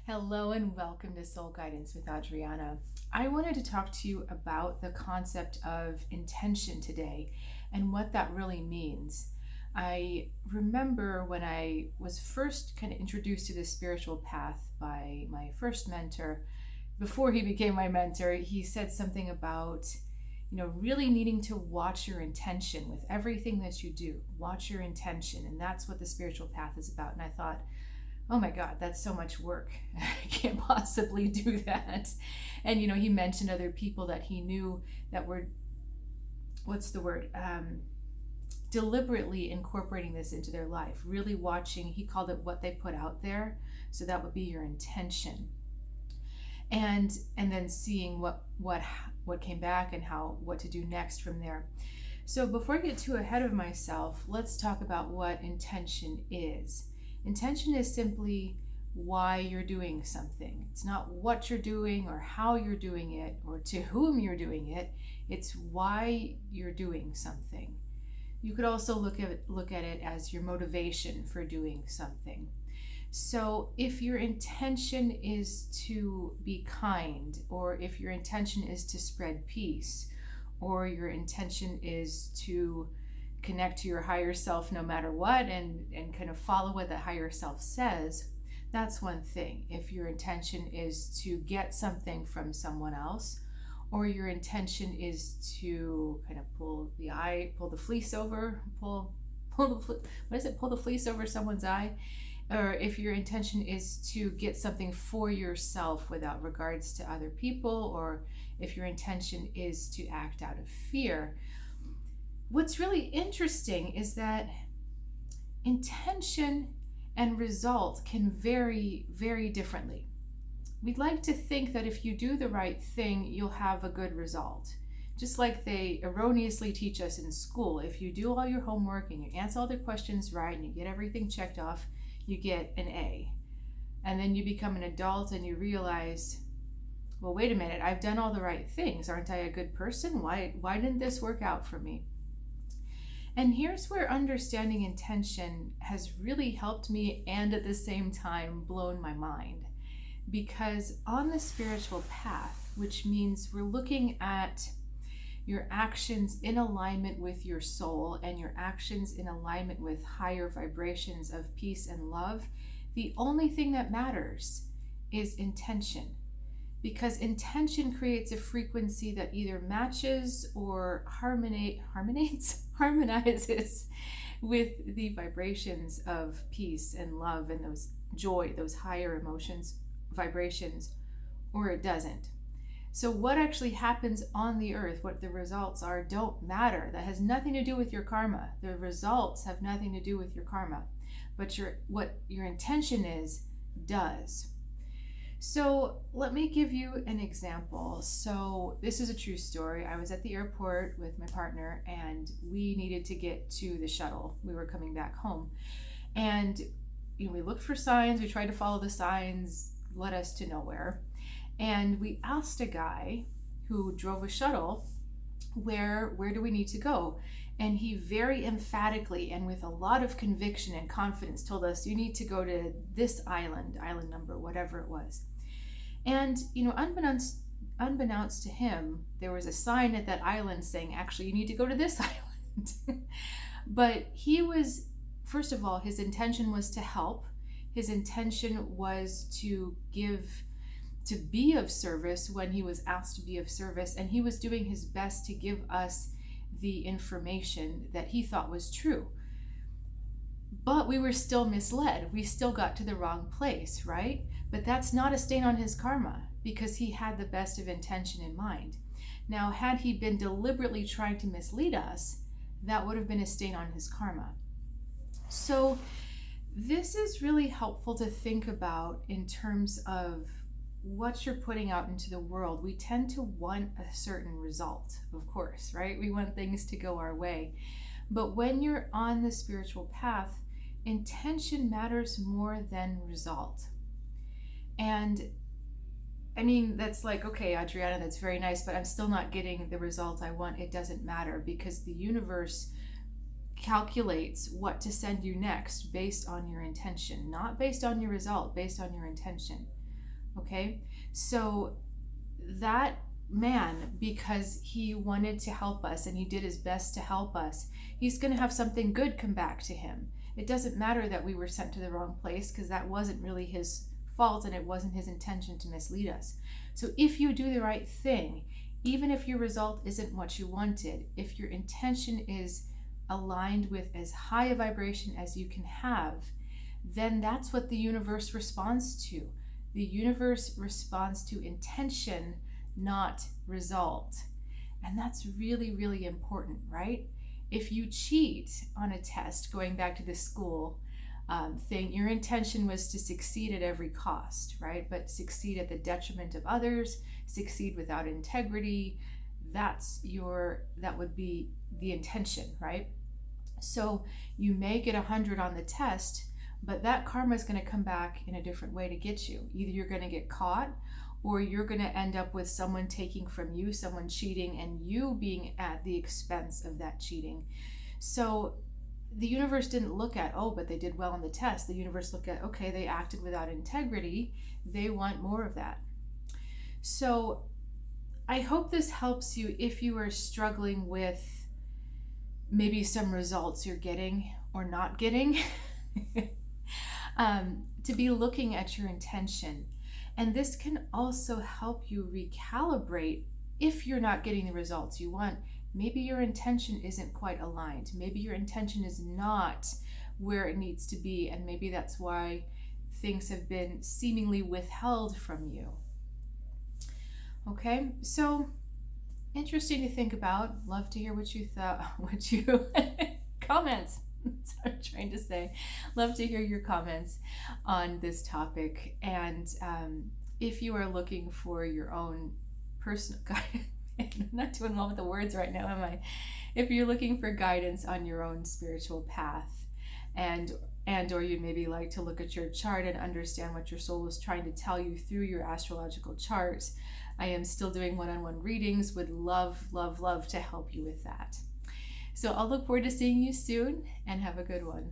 Hello and welcome to Soul Guidance with Adriana. I wanted to talk to you about the concept of intention today and what that really means. I remember when I was first kind of introduced to this spiritual path by my first mentor. Before he became my mentor, he said something about, really needing to watch your intention with everything that you do. Watch your intention. And that's what the spiritual path is about. And I thought, oh my God, that's so much work. I can't possibly do that. And, he mentioned other people that he knew that were, what's the word? Deliberately incorporating this into their life, really watching, he called it what they put out there. So that would be your intention. And then seeing what came back and what to do next from there. So before I get too ahead of myself, let's talk about what intention is. Intention is simply why you're doing something. It's not what you're doing or how you're doing it or to whom you're doing it. It's why you're doing something. You could also look at it as your motivation for doing something. So if your intention is to be kind, or if your intention is to spread peace, or your intention is to connect to your higher self no matter what and kind of follow what the higher self says, that's one thing. If your intention is to get something from someone else, or your intention is to kind of pull the fleece over someone's eye, or if your intention is to get something for yourself without regards to other people, or if your intention is to act out of fear. What's really interesting is that intention and result can vary very differently. We'd like to think that if you do the right thing, you'll have a good result. Just like they erroneously teach us in school, if you do all your homework and you answer all the questions right and you get everything checked off, you get an A. And then you become an adult and you realize, well, wait a minute, I've done all the right things. Aren't I a good person? Why didn't this work out for me? And here's where understanding intention has really helped me and at the same time blown my mind. Because on the spiritual path, which means we're looking at your actions in alignment with your soul and your actions in alignment with higher vibrations of peace and love, the only thing that matters is intention. Because intention creates a frequency that either matches or harmonizes with the vibrations of peace and love and those joy, those higher emotions, vibrations, or it doesn't. So what actually happens on the earth, what the results are, don't matter. That has nothing to do with your karma. The results have nothing to do with your karma. But what your intention is does. So let me give you an example. So this is a true story. I was at the airport with my partner and we needed to get to the shuttle. We were coming back home. And we looked for signs. We tried to follow the signs, led us to nowhere. And we asked a guy who drove a shuttle, where do we need to go? And he very emphatically and with a lot of conviction and confidence told us, you need to go to this island number, whatever it was. And, unbeknownst to him, there was a sign at that island saying, actually, you need to go to this island. But he was, first of all, his intention was to help. His intention was to be of service when he was asked to be of service. And he was doing his best to give us the information that he thought was true. But we were still misled. We still got to the wrong place, right? But that's not a stain on his karma because he had the best of intention in mind. Now, had he been deliberately trying to mislead us, that would have been a stain on his karma. So this is really helpful to think about in terms of what you're putting out into the world. We tend to want a certain result, of course, right? We want things to go our way. But when you're on the spiritual path, intention matters more than result. And I mean, that's like, okay, Adriana, that's very nice, but I'm still not getting the result I want. It doesn't matter because the universe calculates what to send you next based on your intention, not based on your result, based on your intention. Okay, so that man, because he wanted to help us and he did his best to help us, he's going to have something good come back to him. It doesn't matter that we were sent to the wrong place, because that wasn't really his fault and it wasn't his intention to mislead us. So if you do the right thing, even if your result isn't what you wanted, if your intention is aligned with as high a vibration as you can have, then that's what the universe responds to. The universe responds to intention, not result. And that's really, really important, right? If you cheat on a test, going back to the school thing, your intention was to succeed at every cost, right? But succeed at the detriment of others, succeed without integrity. That would be the intention, right? So you may get 100 on the test, but that karma is going to come back in a different way to get you. Either you're going to get caught, or you're going to end up with someone taking from you, someone cheating, and you being at the expense of that cheating. So the universe didn't look at, oh, but they did well on the test. The universe looked at, okay, they acted without integrity. They want more of that. So I hope this helps you if you are struggling with maybe some results you're getting or not getting, to be looking at your intention. And this can also help you recalibrate if you're not getting the results you want. Maybe your intention isn't quite aligned. Maybe your intention is not where it needs to be, and maybe that's why things have been seemingly withheld from you. Okay, so interesting to think about. Love to hear what you thought, comments. That's what I'm trying to say. Love to hear your comments on this topic. And if you are looking for your own personal guidance, I'm not doing well with the words right now, am I? If you're looking for guidance on your own spiritual path, and or you'd maybe like to look at your chart and understand what your soul is trying to tell you through your astrological chart, I am still doing one-on-one readings. Would love, love, love to help you with that. So I'll look forward to seeing you soon, and have a good one.